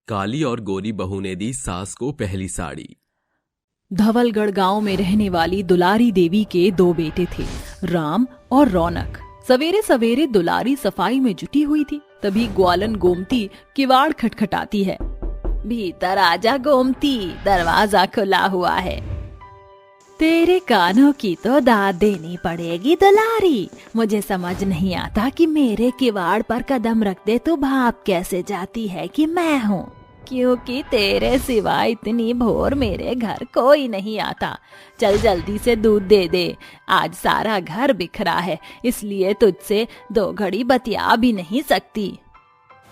काली और गोरी बहू ने दी सास को पहली साड़ी। धवलगढ़ गांव में रहने वाली दुलारी देवी के 2 बेटे थे, राम और रौनक। सवेरे सवेरे दुलारी सफाई में जुटी हुई थी, तभी ग्वालन गोमती किवाड़ खटखटाती है। भीतर आजा गोमती, दरवाजा खुला हुआ है। तेरे कानों की तो दाद देनी पड़ेगी दुलारी। मुझे समझ नहीं आता कि मेरे किवाड़ पर कदम रख दे तो भाप कैसे जाती है कि मैं हूँ, क्योंकि तेरे सिवा इतनी भोर मेरे घर कोई नहीं आता। चल जल्दी से दूध दे दे, आज सारा घर बिखरा है, इसलिए तुझसे 2 घड़ी बतिया भी नहीं सकती।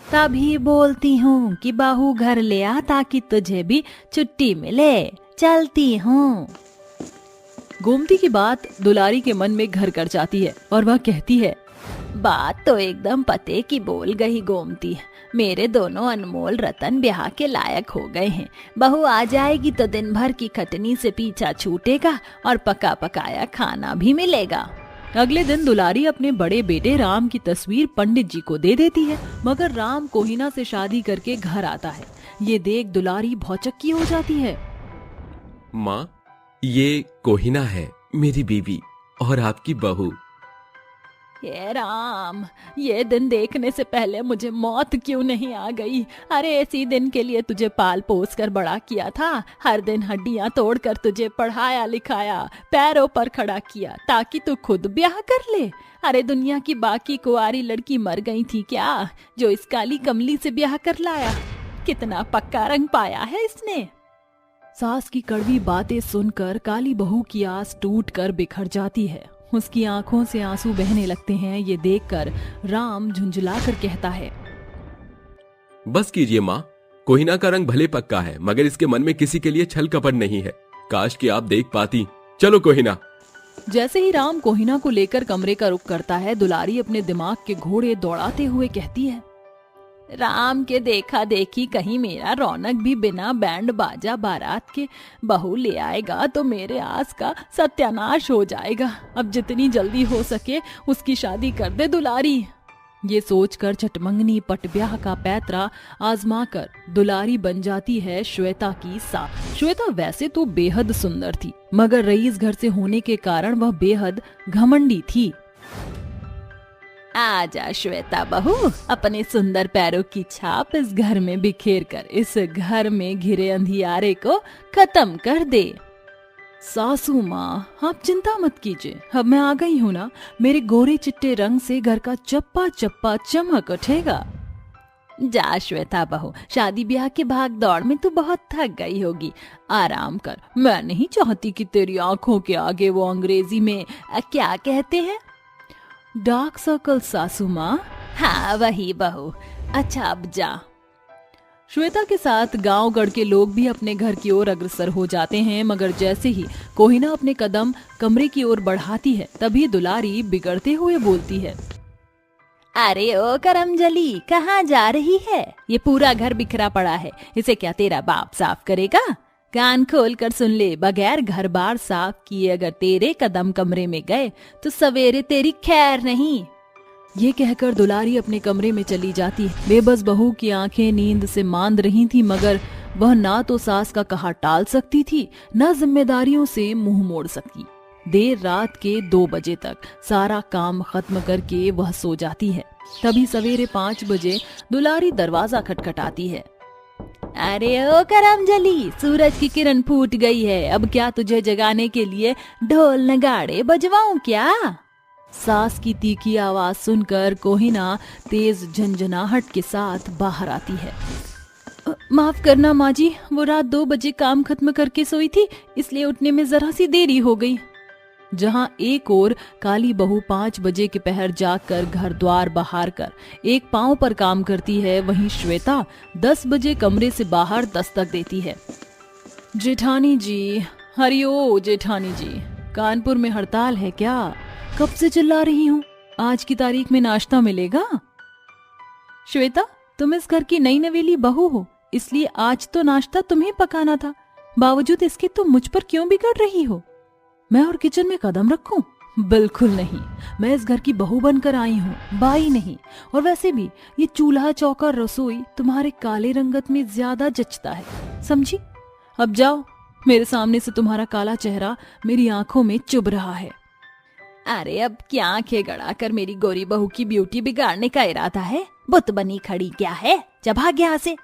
तभी बोलती हूँ कि बहू घर ले आ ताकि तुझे भी छुट्टी मिले। चलती हूँ। गोमती की बात दुलारी के मन में घर कर जाती है और वह कहती है, बात तो एकदम पते की बोल गई गोमती। मेरे दोनों अनमोल रतन ब्याह के लायक हो गए हैं। बहू आ जाएगी तो दिन भर की खटनी से पीछा छूटेगा और पका पकाया खाना भी मिलेगा। अगले दिन दुलारी अपने बड़े बेटे राम की तस्वीर पंडित जी को दे देती है, मगर राम कोहिना से शादी करके घर आता है। ये देख दुलारी भौचक्की हो जाती है। माँ, ये कोहिना है, मेरी बीवी और आपकी बहू। हे राम, ये दिन देखने से पहले मुझे मौत क्यों नहीं आ गई। अरे ऐसी दिन के लिए तुझे पाल पोस कर बड़ा किया था, हर दिन हड्डियां तोड़कर तुझे पढ़ाया लिखाया, पैरों पर खड़ा किया ताकि तू खुद ब्याह कर ले। अरे दुनिया की बाकी कुंवारी लड़की मर गई थी क्या, जो इस काली कमली से ब्याह कर लाया। कितना पक्का रंग पाया है इसने। सास की कड़वी बातें सुनकर काली बहू की आस टूट कर बिखर जाती है। उसकी आंखों से आंसू बहने लगते हैं। ये देखकर राम झुंझलाकर कहता है, बस कीजिए माँ, कोहिना का रंग भले पक्का है, मगर इसके मन में किसी के लिए छल कपट नहीं है। काश कि आप देख पाती। चलो कोहिना। जैसे ही राम कोहिना को लेकर कमरे का रुख करता है, दुलारी अपने दिमाग के घोड़े दौड़ाते हुए कहती है, राम के देखा देखी कहीं मेरा रौनक भी बिना बैंड बाजा बारात के बहू ले आएगा तो मेरे आस का सत्यानाश हो जाएगा। अब जितनी जल्दी हो सके उसकी शादी कर दे दुलारी। ये सोचकर चटमंगनी पटब्याह का पैतरा आजमा कर दुलारी बन जाती है श्वेता की सास। श्वेता वैसे तो बेहद सुंदर थी, मगर रईस घर से होने के कारण वह बेहद घमंडी थी। आजा श्वेता बहू, अपने सुंदर पैरों की छाप इस घर में बिखेर कर इस घर में घिरे अंधियारे को खत्म कर दे। सासू माँ, आप चिंता मत कीजिए, अब मैं आ गई हूँ ना। मेरे गोरे चिट्टे रंग से घर का चप्पा चप्पा चमक उठेगा। जा श्वेता बहू, शादी ब्याह के भाग दौड़ में तू बहुत थक गई होगी, आराम कर। मैं नहीं चाहती कि तेरी आंखों के आगे वो अंग्रेजी में क्या कहते हैं, डार्क सर्कल। सासू माँ, हाँ वही बहू। अच्छा अब जा। श्वेता के साथ गांव-गढ़ के लोग भी अपने घर की ओर अग्रसर हो जाते हैं, मगर जैसे ही कोहिना अपने कदम कमरे की ओर बढ़ाती है, तभी दुलारी बिगड़ते हुए बोलती है, अरे ओ करमजली, कहाँ जा रही है? ये पूरा घर बिखरा पड़ा है, इसे क्या तेरा बाप साफ करेगा? कान खोल कर सुन ले, बगैर घर बार साफ किए अगर तेरे कदम कमरे में गए तो सवेरे तेरी खैर नहीं। ये कहकर दुलारी अपने कमरे में चली जाती है। बेबस बहू की आंखें नींद से मांद रही थी, मगर वह ना तो सास का कहा टाल सकती थी, न जिम्मेदारियों से मुंह मोड़ सकती। देर रात के 2 बजे तक सारा काम खत्म करके वह सो जाती है। तभी सवेरे 5 बजे दुलारी दरवाजा खटखटाती है। अरे ओ करमजली, सूरज की किरण फूट गई है, अब क्या तुझे जगाने के लिए ढोल नगाड़े बजवाऊं क्या? सास की तीखी आवाज सुनकर कोहिना तेज झंझनाहट के साथ बाहर आती है। माफ करना माँ जी, वो रात 2 बजे काम खत्म करके सोई थी, इसलिए उठने में जरा सी देरी हो गई। जहां एक ओर काली बहू 5 बजे के पहर जाकर घर द्वार बहार कर एक पांव पर काम करती है, वहीं श्वेता 10 बजे कमरे से बाहर दस्तक देती है। जेठानी जी, हरिओ जेठानी जी, कानपुर में हड़ताल है क्या? कब से चिल्ला रही हूँ, आज की तारीख में नाश्ता मिलेगा? श्वेता, तुम इस घर की नई नवेली बहू हो, इसलिए आज तो नाश्ता तुम्हें पकाना था। बावजूद इसके तुम मुझ पर क्यों बिगड़ रही हो? मैं और किचन में कदम रखूं? बिल्कुल नहीं। मैं इस घर की बहू बनकर आई हूँ, बाई नहीं। और वैसे भी ये चूल्हा चौका रसोई तुम्हारे काले रंगत में ज्यादा जचता है, समझी? अब जाओ, मेरे सामने से तुम्हारा काला चेहरा मेरी आंखों में चुभ रहा है। अरे अब क्या आंखें गड़ा कर मेरी गोरी बहू की ब्यूटी बिगाड़ने का इरादा है? बुत बनी खड़ी क्या है, जब भाग यहाँ से।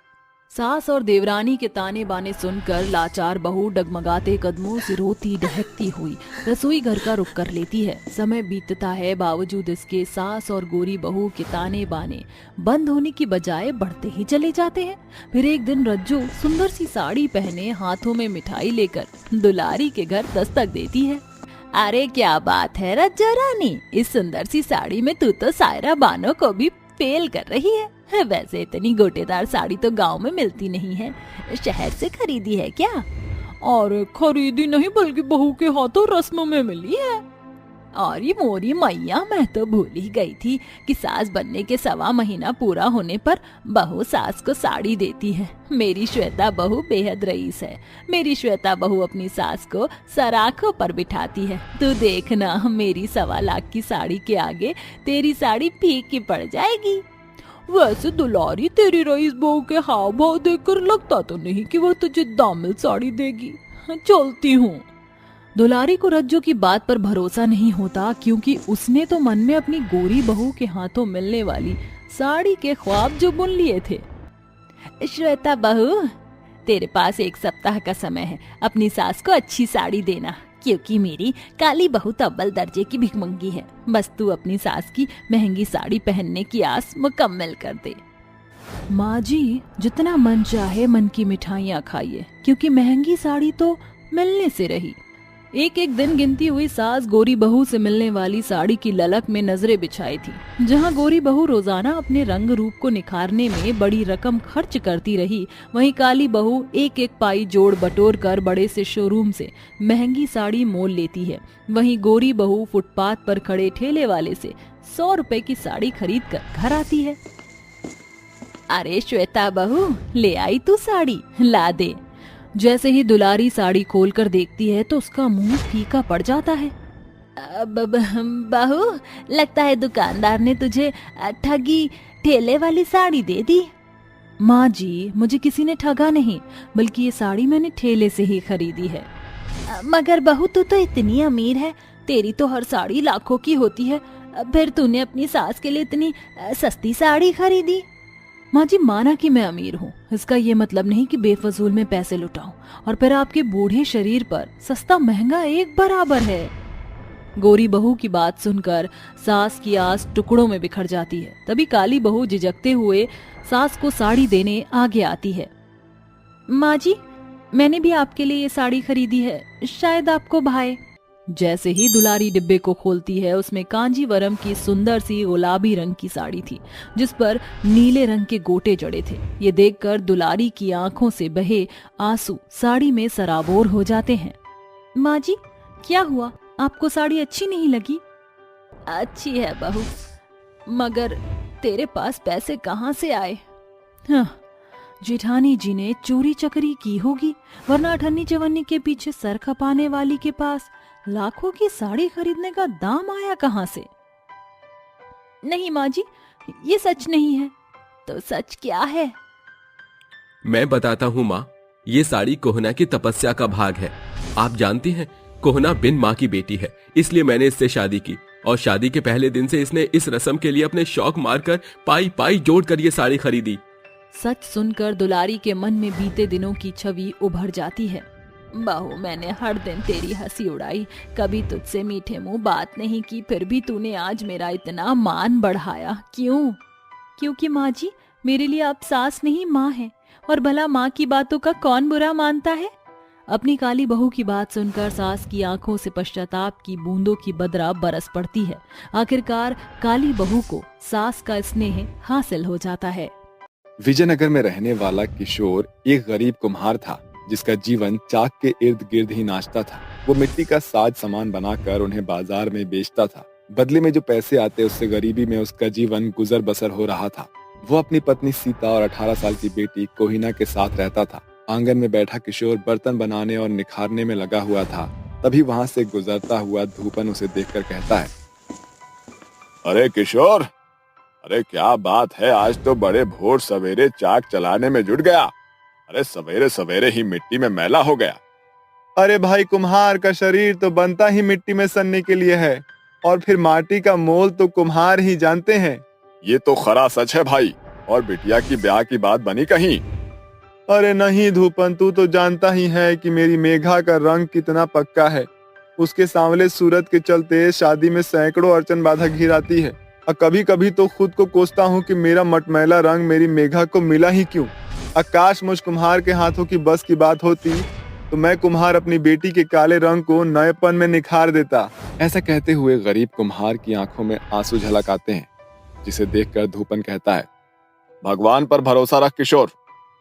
सास और देवरानी के ताने बाने सुनकर लाचार बहू डगमगाते कदमों से रोती डहकती हुई रसोई घर का रुख कर लेती है। समय बीतता है, बावजूद इसके सास और गोरी बहू के ताने बाने बंद होने की बजाय बढ़ते ही चले जाते हैं। फिर एक दिन रज्जू सुंदर सी साड़ी पहने हाथों में मिठाई लेकर दुलारी के घर दस्तक देती है। अरे क्या बात है रज्जू रानी, इस सुंदर सी साड़ी में तू तो सायरा बानो को भी फेल कर रही है। वैसे इतनी गोटेदार साड़ी तो गांव में मिलती नहीं है, शहर से खरीदी है क्या? और खरीदी नहीं बल्कि बहू के हाथों रस्म में मिली है। और ये मोरी मैया, मैं तो भूल ही गई थी कि सास बनने के 1.25 महीना पूरा होने पर बहू सास को साड़ी देती है। मेरी श्वेता बहू बेहद रईस है। मेरी श्वेता बहू अपनी सास को सराखों पर बिठाती है। तू देखना, मेरी 1.25 लाख की साड़ी के आगे तेरी साड़ी फीकी पड़ जाएगी। वैसे दुलारी, तेरी रईस बहू के हाव भाव देखकर लगता तो नहीं कि वह तुझे दामिल साड़ी देगी। चलती हूँ। दुलारी को रज्जू की बात पर भरोसा नहीं होता, क्योंकि उसने तो मन में अपनी गोरी बहू के हाथों मिलने वाली साड़ी के ख्वाब जो बुन लिए थे। श्वेता बहू, तेरे पास 1 सप्ताह का समय है, अपनी सास को अच्छी साड़ी देना, क्योंकि मेरी काली बहू तो अव्वल दर्जे की भिखमंगी है। बस तू अपनी सास की महंगी साड़ी पहनने की आस मुकम्मल कर दे। माँ जी, जितना मन चाहे मन की मिठाइयाँ खाइए, क्योंकि महंगी साड़ी तो मिलने से रही। एक एक दिन गिनती हुई सास गोरी बहू से मिलने वाली साड़ी की ललक में नजरें बिछाई थी। जहां गोरी बहू रोजाना अपने रंग रूप को निखारने में बड़ी रकम खर्च करती रही, वहीं काली बहू एक एक पाई जोड़ बटोर कर बड़े से शोरूम से महंगी साड़ी मोल लेती है। वहीं गोरी बहू फुटपाथ पर खड़े ठेले वाले से 100 रुपए की साड़ी खरीद कर घर आती है। अरे श्वेता बहू, ले आई तू साड़ी, ला दे। जैसे ही दुलारी साड़ी खोलकर देखती है तो उसका मुंह फीका पड़ जाता है। बहू, लगता है दुकानदार ने तुझे ठगी ठेले वाली साड़ी दे दी। माँ जी, मुझे किसी ने ठगा नहीं, बल्कि ये साड़ी मैंने ठेले से ही खरीदी है। मगर बहू, तू तो इतनी अमीर है, तेरी तो हर साड़ी लाखों की होती है, फिर तूने अपनी सास के लिए इतनी सस्ती साड़ी खरीदी। माँ जी, माना कि मैं अमीर हूँ, इसका ये मतलब नहीं कि बेफजूल में पैसे लुटाऊं, और फिर आपके बूढ़े शरीर पर सस्ता महंगा एक बराबर है। गोरी बहू की बात सुनकर सास की आस टुकड़ों में बिखर जाती है। तभी काली बहू झिझकते हुए सास को साड़ी देने आगे आती है। माँ जी, मैंने भी आपके लिए ये साड़ी खरीदी है, शायद आपको भाए। जैसे ही दुलारी डिब्बे को खोलती है, उसमें कांजीवरम की सुंदर सी गुलाबी रंग की साड़ी थी, जिस पर नीले रंग के गोटे जड़े थे। ये देखकर दुलारी की आंखों से बहे आंसू साड़ी में सराबोर हो जाते हैं। माँ जी, क्या हुआ, आपको साड़ी अच्छी नहीं लगी? अच्छी है बहू, मगर तेरे पास पैसे कहाँ से आए? हाँ, जेठानी जी ने चोरी चकरी की होगी, वरना अठन्नी चवन्नी के पीछे सर खपाने वाली के पास लाखों की साड़ी खरीदने का दाम आया कहाँ से? नहीं माँ जी, ये सच नहीं है। तो सच क्या है? मैं बताता हूँ माँ, ये साड़ी कोहना की तपस्या का भाग है। आप जानती हैं, कोहना बिन माँ की बेटी है, इसलिए मैंने इससे शादी की, और शादी के पहले दिन से इसने इस रस्म के लिए अपने शौक मारकर पाई पाई जोड़कर ये साड़ी खरीदी। सच सुनकर दुलारी के मन में बीते दिनों की छवि उभर जाती है। बहू, मैंने हर दिन तेरी हंसी उड़ाई, कभी तुझसे मीठे मुंह बात नहीं की, फिर भी तूने आज मेरा इतना मान बढ़ाया, क्यों? क्योंकि माँ जी, मेरे लिए आप सास नहीं माँ हैं, और भला माँ की बातों का कौन बुरा मानता है? अपनी काली बहू की बात सुनकर सास की आंखों से पश्चाताप की बूंदों की बदरा बरस पड़ती है। आखिरकार काली बहू को सास का स्नेह हासिल हो जाता है। विजयनगर में रहने वाला किशोर एक गरीब कुम्हार था, जिसका जीवन चाक के इर्द गिर्द ही नाचता था। वो मिट्टी का साज सामान बनाकर उन्हें बाजार में बेचता था। बदले में जो पैसे आते, उससे गरीबी में उसका जीवन गुजर बसर हो रहा था। वो अपनी पत्नी सीता और 18 साल की बेटी कोहिना के साथ रहता था। आंगन में बैठा किशोर बर्तन बनाने और निखारने में लगा हुआ था तभी वहां से गुजरता हुआ धूपन उसे देखकर कहता है, अरे किशोर, अरे क्या बात है, आज तो बड़े भोर सवेरे चाक चलाने में जुट गया। अरे सवेरे सवेरे ही मिट्टी में मैला हो गया। अरे भाई, कुम्हार का शरीर तो बनता ही मिट्टी में सनने के लिए है, और फिर माटी का मोल तो कुम्हार ही जानते हैं। ये तो खरा सच है भाई। और बिटिया की ब्याह की बात बनी कहीं? अरे नहीं धूपन, तू तो जानता ही है कि मेरी मेघा का रंग कितना पक्का है। उसके सांवले सूरत के चलते शादी में सैकड़ों अड़चन बाधा घिर आती है, और कभी कभी तो खुद को कोसता हूँ कि मेरा मटमैला रंग मेरी मेघा को मिला ही क्यों। आकाश मुझ कुम्हार के हाथों की बस की बात होती तो मैं कुम्हार अपनी बेटी के काले रंग को नएपन में निखार देता। ऐसा कहते हुए गरीब कुम्हार की आंखों में आंसू झलक आते हैं, जिसे देखकर धूपन कहता है, भगवान पर भरोसा रख किशोर।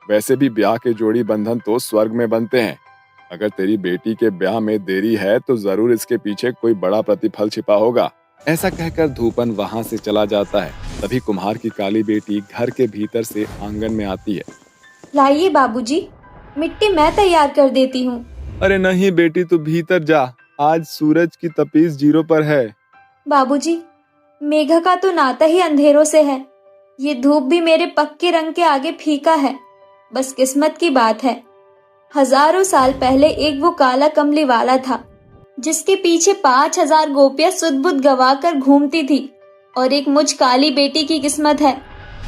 वैसे भी ब्याह के जोड़ी बंधन तो स्वर्ग में बनते हैं। अगर तेरी बेटी के ब्याह में देरी है तो जरूर इसके पीछे कोई बड़ा प्रतिफल छिपा होगा। ऐसा कहकर धूपन वहां से चला जाता है। तभी कुम्हार की काली बेटी घर के भीतर से आंगन में आती है। लाइए बाबूजी, मिट्टी मैं तैयार कर देती हूँ। अरे नहीं बेटी, तू भीतर जा, आज सूरज की तपीस जीरो पर है। बाबूजी, मेघा का तो नाता ही अंधेरों से है। ये धूप भी मेरे पक्के रंग के आगे फीका है। बस किस्मत की बात है। हजारों साल पहले एक वो काला कमली वाला था, जिसके पीछे 5000 गोपियां सुध-बुध गवा कर घूमती थी। और एक मुझ काली बेटी की किस्मत है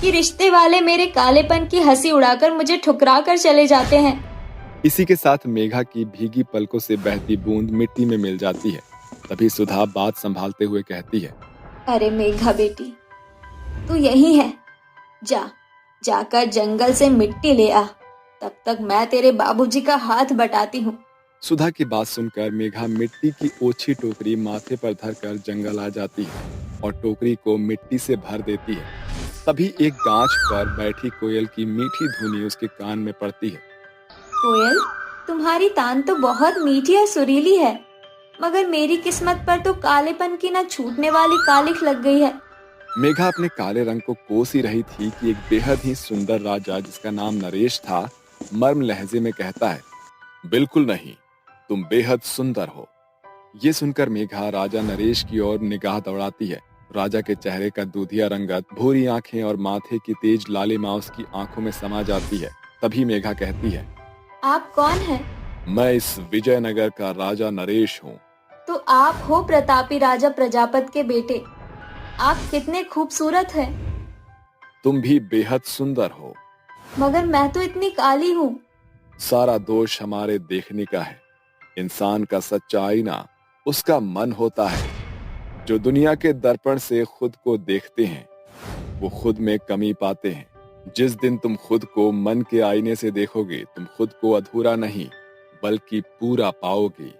कि रिश्ते वाले मेरे कालेपन की हंसी उड़ाकर मुझे ठुकरा कर चले जाते हैं। इसी के साथ मेघा की भीगी पलकों से बहती बूंद मिट्टी में मिल जाती है। तभी सुधा बात संभालते हुए कहती है, अरे मेघा बेटी, तू यही है। जाकर जंगल से मिट्टी ले आ। तब तक मैं तेरे बाबूजी का हाथ बटाती हूँ। सुधा की बात सुनकर मेघा मिट्टी की ओछी टोकरी माथे पर धरकर जंगल आ जाती है और टोकरी को मिट्टी से भर देती है। तभी एक गांच पर बैठी कोयल की मीठी धुनी उसके कान में पड़ती है। कोयल, तुम्हारी तान तो बहुत मीठी और सुरीली है, मगर मेरी किस्मत पर तो कालेपन की न छूटने वाली कालिख लग गई है। मेघा अपने काले रंग को कोस ही रही थी कि एक बेहद ही सुंदर राजा, जिसका नाम नरेश था, मर्म लहजे में कहता है, बिल्कुल नहीं, तुम बेहद सुंदर हो। ये सुनकर मेघा राजा नरेश की ओर निगाह दौड़ाती है। राजा के चेहरे का दूधिया रंगत, भूरी आंखें और माथे की तेज लालिमा उसकी आंखों में समा जाती है। तभी मेघा कहती है, आप कौन हैं? मैं इस विजयनगर का राजा नरेश हूँ। तो आप हो प्रतापी राजा प्रजापत के बेटे। आप कितने खूबसूरत हैं। तुम भी बेहद सुंदर हो। मगर मैं तो इतनी काली हूँ। सारा दोष हमारे देखने का है। इंसान का सच्चा आईना उसका मन होता है। जो दुनिया के दर्पण से खुद को देखते हैं, वो खुद में कमी पाते हैं। जिस दिन तुम खुद को मन के आईने से देखोगे, तुम खुद को अधूरा नहीं बल्कि पूरा पाओगे।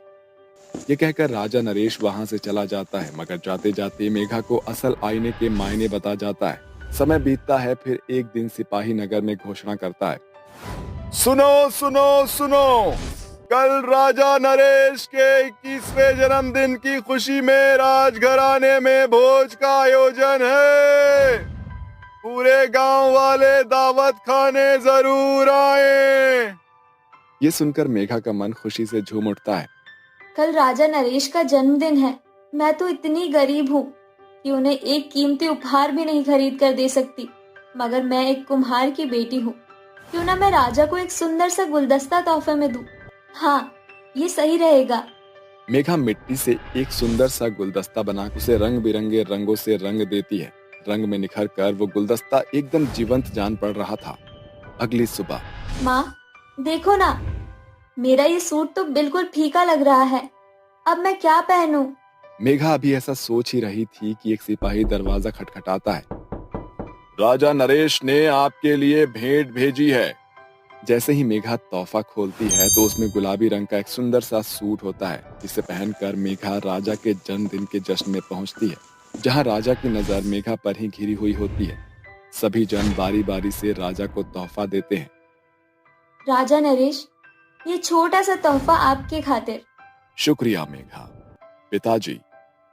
ये कहकर राजा नरेश वहां से चला जाता है, मगर जाते जाते मेघा को असल आईने के मायने बता जाता है। समय बीतता है, फिर एक दिन सिपाही नगर में घोषणा करता है, सुनो सुनो सुनो, कल राजा नरेश के 21वें जन्मदिन की खुशी में राजघराने में भोज का आयोजन है। पूरे गांव वाले दावत खाने जरूर आए। ये सुनकर मेघा का मन खुशी से झूम उठता है। कल राजा नरेश का जन्मदिन है। मैं तो इतनी गरीब हूँ कि उन्हें एक कीमती उपहार भी नहीं खरीद कर दे सकती, मगर मैं एक कुम्हार की बेटी हूँ। क्यों ना मैं राजा को एक सुंदर सा गुलदस्ता तोहफे में दूं। हाँ, ये सही रहेगा। मेघा मिट्टी से एक सुंदर सा गुलदस्ता बना उसे रंग बिरंगे रंगों से रंग देती है। रंग में निखर कर वो गुलदस्ता एकदम जीवंत जान पड़ रहा था। अगली सुबह, माँ देखो ना, मेरा ये सूट तो बिल्कुल फीका लग रहा है। अब मैं क्या पहनूं? मेघा अभी ऐसा सोच ही रही थी कि एक सिपाही दरवाजा खटखटाता है। राजा नरेश ने आपके लिए भेंट भेजी है। जैसे ही मेघा तोहफा खोलती है तो उसमें गुलाबी रंग का एक सुंदर सा सूट होता है, जिसे पहनकर मेघा राजा के जन्मदिन के जश्न में पहुंचती है, जहां राजा की नजर मेघा पर ही घिरी हुई होती है। सभी जन बारी बारी से राजा को तोहफा देते हैं। राजा नरेश, ये छोटा सा तोहफा आपके खातिर। शुक्रिया मेघा। पिताजी,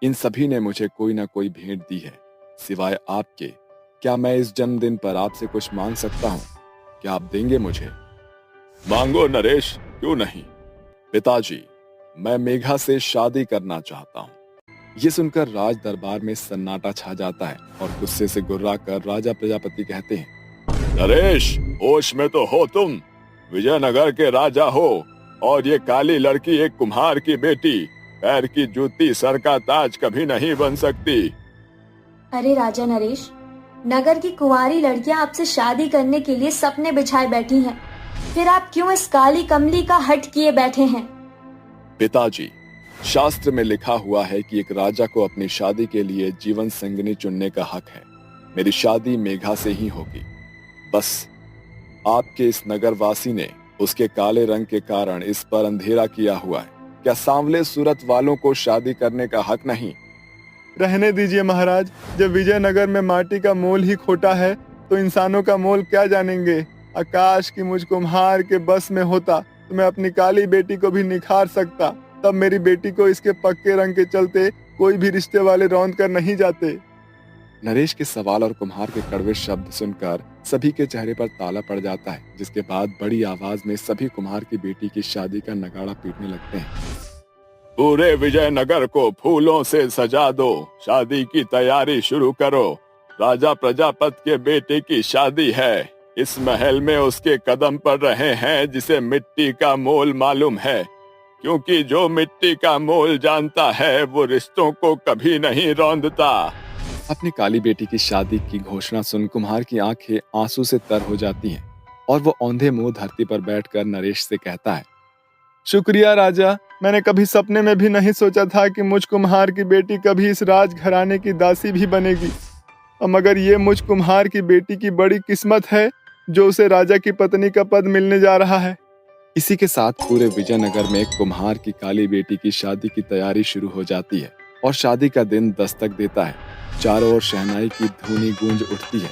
इन सभी ने मुझे कोई ना कोई भेंट दी है सिवाय आपके। क्या मैं इस जन्मदिन पर आपसे कुछ मांग सकता हूँ? क्या आप देंगे मुझे? मांगो नरेश, क्यों नहीं। पिताजी, मैं मेघा से शादी करना चाहता हूँ। ये सुनकर राज दरबार में सन्नाटा छा जाता है और गुस्से से गुर्रा कर राजा प्रजापति कहते हैं, नरेश, होश में तो हो तुम? विजयनगर के राजा हो और ये काली लड़की एक कुम्हार की बेटी, पैर की जूती सर का ताज कभी नहीं बन सकती। अरे राजा नरेश, नगर की कुंवारी लड़कियां आपसे शादी करने के लिए सपने बिछाए बैठी हैं, फिर आप क्यों इस काली कमली का हट किए बैठे हैं? पिताजी, शास्त्र में लिखा हुआ है कि एक राजा को अपनी शादी के लिए जीवन संगिनी चुनने का हक है। मेरी शादी मेघा से ही होगी। बस आपके इस नगरवासी ने उसके काले रंग के कारण इस पर अंधेरा किया हुआ है। क्या सांवले सूरत वालों को शादी करने का हक नहीं? रहने दीजिए महाराज, जब विजयनगर में माटी का मोल ही खोटा है तो इंसानों का मोल क्या जानेंगे। आकाश की मुझ कुम्हार के बस में होता तो मैं अपनी काली बेटी को भी निखार सकता। तब मेरी बेटी को इसके पक्के रंग के चलते कोई भी रिश्ते वाले रौंद कर नहीं जाते। नरेश के सवाल और कुम्हार के कड़वे शब्द सुनकर सभी के चेहरे पर ताला पड़ जाता है, जिसके बाद बड़ी आवाज में सभी कुम्हार की बेटी की शादी का नगाड़ा पीटने लगते हैं। पूरे विजयनगर को फूलों से सजा दो, शादी की तैयारी शुरू करो। राजा प्रजापति के बेटे की शादी है। इस महल में उसके कदम पड़ रहे हैं जिसे मिट्टी का मोल मालूम है, क्योंकि जो मिट्टी का मोल जानता है वो रिश्तों को कभी नहीं रौंदता। अपनी काली बेटी की शादी की घोषणा सुन कुम्हार की आंखें आंसू से तर हो जाती हैं और वो औंधे मुंह धरती पर बैठकर नरेश से कहता है, शुक्रिया राजा, मैंने कभी सपने में भी नहीं सोचा था कि मुझ कुम्हार की बेटी कभी इस राज घराने की दासी भी बनेगी। मगर ये मुझ कुम्हार की बेटी की बड़ी किस्मत है जो उसे राजा की पत्नी का पद मिलने जा रहा है। इसी के साथ पूरे विजयनगर में कुम्हार की काली बेटी की शादी की तैयारी शुरू हो जाती है और शादी का दिन दस्तक देता है। चारों ओर शहनाई की धुनी गूंज उठती है,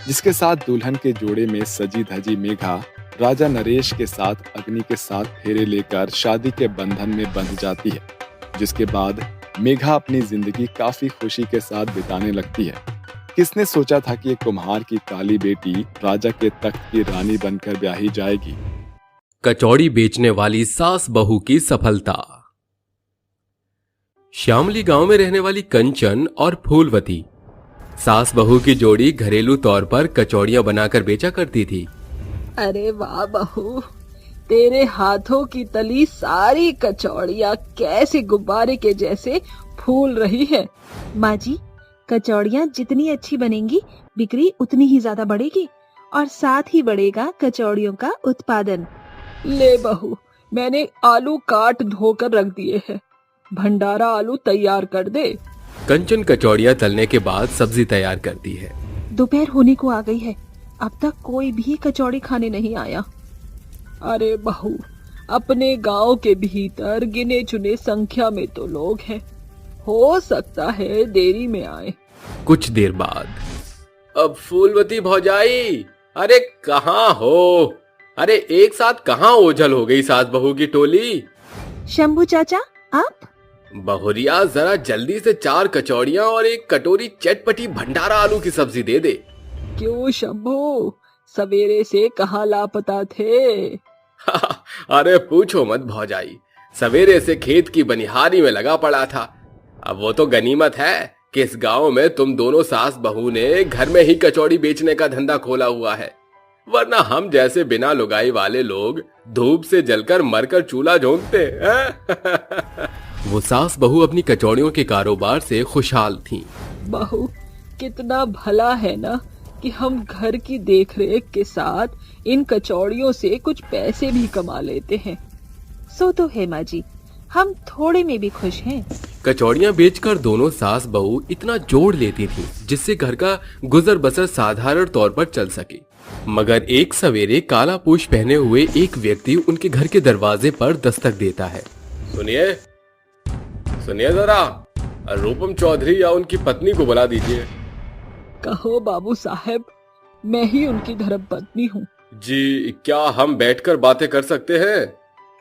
जिसके साथ दुल्हन के जोड़े में सजी धजी मेघा राजा नरेश के साथ अग्नि के साथ फेरे लेकर शादी के बंधन में बंध जाती है। जिसके बाद मेघा अपनी जिंदगी काफी खुशी के साथ बिताने लगती है। किसने सोचा था कि एक कुम्हार की काली बेटी राजा के तख्त की रानी बनकर ब्याही जाएगी। कचौड़ी बेचने वाली सास बहू की सफलता। श्यामली गांव में रहने वाली कंचन और फूलवती सास बहू की जोड़ी घरेलू तौर पर कचौड़ियां बनाकर बेचा करती थी। अरे वाह बहू, तेरे हाथों की तली सारी कचौड़ियाँ कैसे गुब्बारे के जैसे फूल रही है। माँ जी, कचौड़ियाँ जितनी अच्छी बनेंगी बिक्री उतनी ही ज्यादा बढ़ेगी और साथ ही बढ़ेगा कचौड़ियों का उत्पादन। ले बहू, मैंने आलू काट धोकर रख दिए हैं, भंडारा आलू तैयार कर दे। कंचन कचौड़ियां तलने के बाद सब्जी तैयार करती है। दोपहर होने को आ गई है, अब तक कोई भी कचौड़ी खाने नहीं आया। अरे बहू, अपने गांव के भीतर गिने चुने संख्या में तो लोग हैं, हो सकता है देरी में आए। कुछ देर बाद, अब फूलवती भौजाई, अरे कहाँ हो? अरे एक साथ कहाँ ओझल हो गई सास बहू की टोली? शंभू चाचा, आप? बहुरिया, जरा जल्दी से 4 कचौड़ियां और 1 कटोरी चटपटी भंडारा आलू की सब्जी दे दे। क्यों शंभू, सवेरे से कहाँ लापता थे? अरे पूछो मत भौजाई, सवेरे से खेत की बनिहारी में लगा पड़ा था। अब वो तो गनीमत है कि इस गांव में तुम दोनों सास बहू ने घर में ही कचौड़ी बेचने का धंधा खोला हुआ है, वरना हम जैसे बिना लुगाई वाले लोग धूप से जलकर मरकर चूल्हा झोंकते हैं। वो सास बहू अपनी कचौड़ियों के कारोबार से खुशहाल थीं। बहू, कितना भला है ना कि हम घर की देखरेख के साथ इन कचौड़ियों से कुछ पैसे भी कमा लेते हैं। सो तो है माँ जी, हम थोड़े में भी खुश हैं। कचौड़ियां बेचकर दोनों सास बहू इतना जोड़ लेती थीं, जिससे घर का गुजर बसर साधारण तौर पर चल सके। मगर एक सवेरे काला पोश पहने हुए एक व्यक्ति उनके घर के दरवाजे पर दस्तक देता है। सुनिए सुनिए जरा, रूपम चौधरी या उनकी पत्नी को बुला दीजिए। कहो बाबू साहब, मैं ही उनकी धर्मपत्नी हूँ। जी, क्या हम बैठकर बातें कर सकते हैं?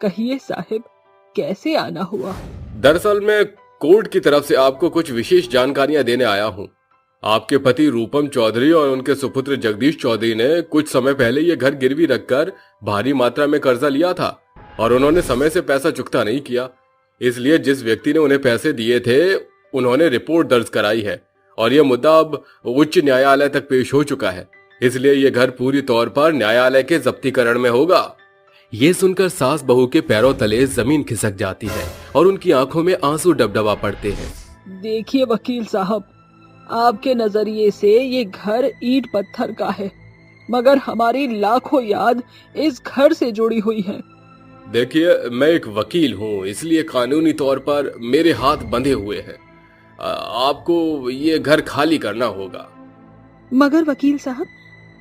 कहिए साहब, कैसे आना हुआ? दरअसल मैं कोर्ट की तरफ से आपको कुछ विशेष जानकारियां देने आया हूँ। आपके पति रूपम चौधरी और उनके सुपुत्र जगदीश चौधरी ने कुछ समय पहले ये घर गिरवी रखकर भारी मात्रा में कर्जा लिया था और उन्होंने समय से पैसा चुकता नहीं किया। इसलिए जिस व्यक्ति ने उन्हें पैसे दिए थे उन्होंने रिपोर्ट दर्ज कराई है और यह मुद्दा अब उच्च न्यायालय तक पेश हो चुका है। इसलिए यह घर पूरी तौर पर न्यायालय के जब्तीकरण में होगा। ये सुनकर सास बहू के पैरों तले जमीन खिसक जाती है और उनकी आंखों में आंसू डबडबा पड़ते हैं। देखिए वकील साहब, आपके नजरिए से ये घर ईंट पत्थर का है, मगर हमारी लाखों याद इस घर से जुड़ी हुई है। देखिए, मैं एक वकील हूँ, इसलिए कानूनी तौर पर मेरे हाथ बंधे हुए हैं। आपको ये घर खाली करना होगा। मगर वकील साहब,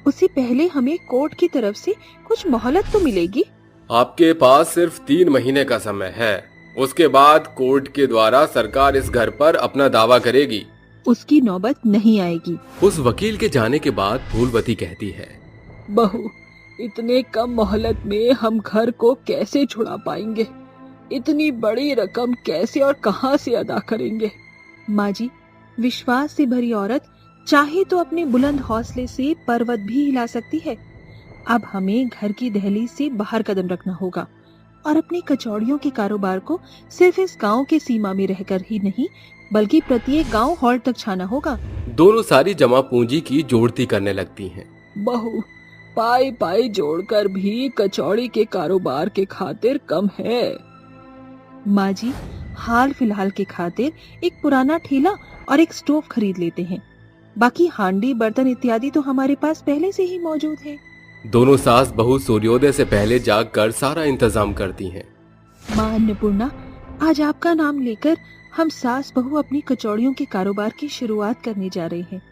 उससे पहले हमें कोर्ट की तरफ से कुछ मोहलत तो मिलेगी। आपके पास सिर्फ 3 महीने का समय है। उसके बाद कोर्ट के द्वारा सरकार इस घर पर अपना दावा करेगी। उसकी नौबत नहीं आएगी। उस वकील के जाने के बाद फूलवती कहती है, बहू, इतने कम मोहलत में हम घर को कैसे छुड़ा पाएंगे? इतनी बड़ी रकम कैसे और कहां से अदा करेंगे? माँ जी, विश्वास से भरी औरत चाहे तो अपने बुलंद हौसले से पर्वत भी हिला सकती है। अब हमें घर की दहलीज से बाहर कदम रखना होगा और अपने कचौड़ियों के कारोबार को सिर्फ इस गांव के सीमा में रहकर ही नहीं, बल्कि प्रत्येक गांव हॉल तक छाना होगा। दोनों सारी जमा पूंजी की जोड़ती करने लगती हैं। बहू, पाई पाई जोड़कर भी कचौड़ी के कारोबार के खातिर कम है। माँ जी, हाल फिलहाल के खातिर एक पुराना ठेला और एक स्टोव खरीद लेते हैं। बाकी हांडी, बर्तन इत्यादि तो हमारे पास पहले से ही मौजूद है। दोनों सास बहू सूर्योदय से पहले जागकर सारा इंतजाम करती हैं। माँ अन्नपूर्णा, आज आपका नाम लेकर हम सास बहू अपनी कचौड़ियों के कारोबार की शुरुआत करने जा रहे हैं।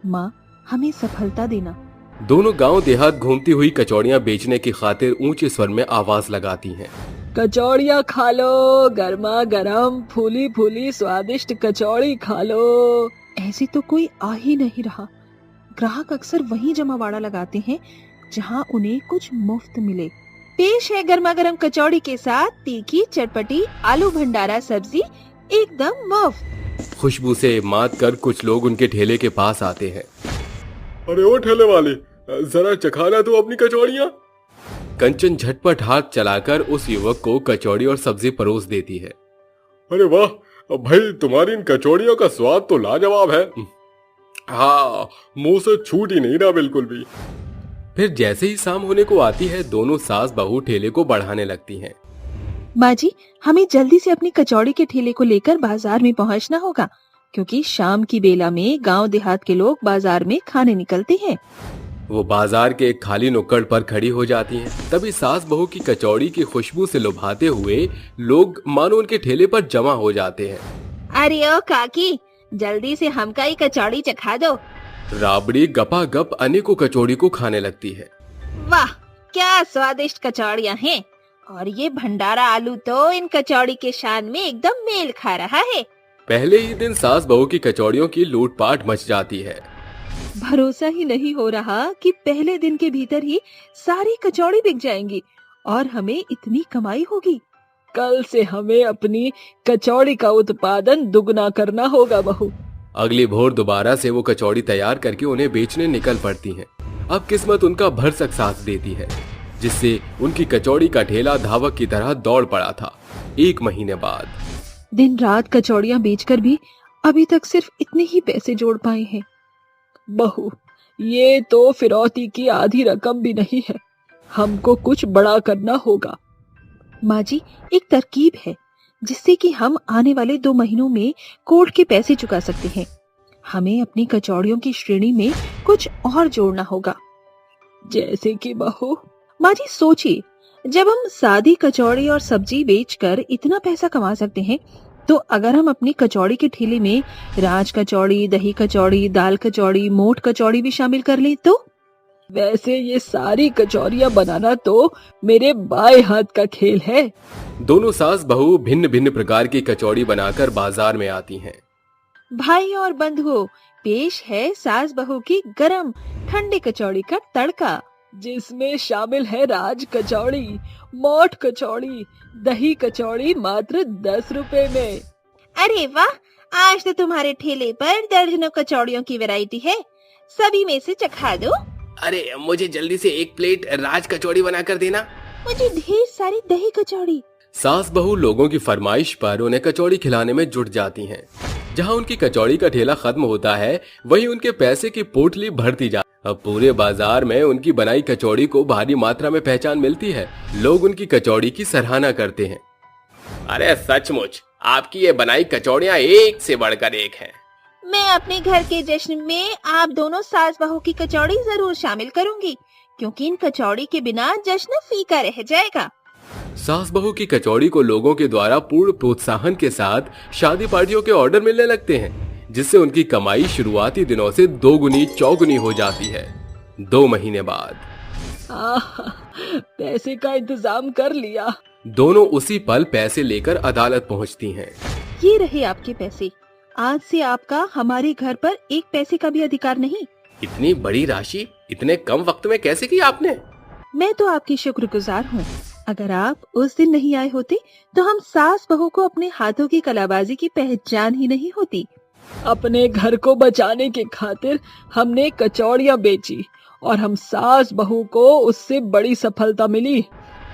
माँ, हमें सफलता देना। दोनों गांव देहात घूमती हुई कचौड़ियां बेचने की खातिर ऊंचे स्वर में आवाज लगाती हैं। कचौड़ियाँ खा लो, गर्मा गर्म फूली फूली स्वादिष्ट कचौड़ी खा लो। ऐसे तो कोई आ ही नहीं रहा। ग्राहक अक्सर वही जमावाड़ा लगाते हैं जहाँ उन्हें कुछ मुफ्त मिले। पेश है गर्मा गर्म कचौड़ी के साथ तीखी चटपटी आलू भंडारा सब्जी, एकदम मुफ्त। खुशबू से मात कर कुछ लोग उनके ठेले के पास आते हैं। अरे ओ ठेले वाले, जरा चखाना तो अपनी कचौड़ियाँ। कंचन झटपट हाथ चलाकर उस युवक को कचौड़ी और सब्जी परोस देती है। अरे वाह भाई, तुम्हारी इन कचौड़ियों का स्वाद तो लाजवाब है। हाँ, मुंह से छूट ही नहीं रहा बिल्कुल भी। फिर जैसे ही शाम होने को आती है, दोनों सास बहू ठेले को बढ़ाने लगती हैं। माँ जी, हमें जल्दी से अपनी कचौड़ी के ठेले को लेकर बाजार में पहुँचना होगा, क्योंकि शाम की बेला में गांव देहात के लोग बाजार में खाने निकलते हैं। वो बाजार के एक खाली नुक्कड़ पर खड़ी हो जाती हैं। तभी सास बहू की कचौड़ी की खुशबू से लुभाते हुए लोग मानो उनके ठेले पर जमा हो जाते हैं। अरे ओ काकी, जल्दी से हमका ही कचौड़ी चखा दो। राबड़ी गपागप अनेकों कचौड़ी को खाने लगती है। वाह, क्या स्वादिष्ट कचौड़ियाँ हैं, और ये भंडारा आलू तो इन कचौड़ी के शान में एकदम मेल खा रहा है। पहले ही दिन सास बहू की कचौड़ियों की लूटपाट मच जाती है। भरोसा ही नहीं हो रहा कि पहले दिन के भीतर ही सारी कचौड़ी बिक जाएंगी और हमें इतनी कमाई होगी। कल से हमें अपनी कचौड़ी का उत्पादन दुगना करना होगा बहू। अगली भोर दोबारा से वो कचौड़ी तैयार करके उन्हें बेचने निकल पड़ती हैं। अब किस्मत उनका भरसक साथ देती है, जिससे उनकी कचौड़ी का ठेला धावक की तरह दौड़ पड़ा था। 1 महीने बाद दिन रात कचौड़ियाँ बेचकर भी अभी तक सिर्फ इतने ही पैसे जोड़ पाए हैं। बहू, ये तो फिरौती की आधी रकम भी नहीं है। हमको कुछ बड़ा करना होगा। माँ जी, एक तरकीब है जिससे कि हम आने वाले 2 महीनों में कोर्ट के पैसे चुका सकते हैं। हमें अपनी कचौड़ियों की श्रेणी में कुछ और जोड़ना होगा। जैसे कि बहू? माँ जी, सोचिए, जब हम सादी कचौड़ी और सब्जी बेचकर इतना पैसा कमा सकते हैं, तो अगर हम अपनी कचौड़ी के ठेले में राज कचौड़ी, दही कचौड़ी, दाल कचौड़ी, मोठ कचौड़ी भी शामिल कर लें तो? वैसे ये सारी कचौरियाँ बनाना तो मेरे बाएं हाथ का खेल है। दोनों सास बहू भिन्न भिन्न प्रकार की कचौड़ी बनाकर बाजार में आती हैं। भाई और बंधुओं, पेश है सास बहू की गरम ठंडी कचौड़ी का तड़का, जिसमें शामिल है राज कचौड़ी, मोठ कचौड़ी, दही कचौड़ी मात्र 10 रुपए में। अरे वाह, आज तो तुम्हारे ठेले पर दर्जनों कचौड़ियों की वैरायटी है। सभी में से चखा दो। अरे मुझे जल्दी से 1 प्लेट राज कचौड़ी बना कर देना। मुझे ढेर सारी दही कचौड़ी। सास बहू लोगों की फरमाइश पर उन्हें कचौड़ी खिलाने में जुट जाती हैं। जहां उनकी कचौड़ी का ठेला खत्म होता है वहीं उनके पैसे की पोटली भरती जाती है। अब पूरे बाजार में उनकी बनाई कचौड़ी को भारी मात्रा में पहचान मिलती है। लोग उनकी कचौड़ी की सराहना करते हैं। अरे सचमुच आपकी ये बनाई कचौड़ियाँ एक से बढ़कर एक हैं। मैं अपने घर के जश्न में आप दोनों सास बहू की कचौड़ी जरूर शामिल करूंगी, क्योंकि इन कचौड़ी के बिना जश्न फीका रह जाएगा। सास बहू की कचौड़ी को लोगों के द्वारा पूर्ण प्रोत्साहन के साथ शादी पार्टियों के ऑर्डर मिलने लगते हैं, जिससे उनकी कमाई शुरुआती दिनों से दोगुनी चौगुनी हो जाती है। 2 महीने बाद पैसे का इंतजाम कर लिया। दोनों उसी पल पैसे लेकर अदालत पहुंचती हैं। ये रहे आपके पैसे। आज से आपका हमारे घर पर 1 पैसे का भी अधिकार नहीं। इतनी बड़ी राशि इतने कम वक्त में कैसे की आपने? मैं तो आपकी शुक्रगुजार हूँ। अगर आप उस दिन नहीं आए होते तो हम सास बहू को अपने हाथों की कलाबाजी की पहचान ही नहीं होती। अपने घर को बचाने के खातिर हमने कचौड़ियाँ बेची और हम सास बहू को उससे बड़ी सफलता मिली,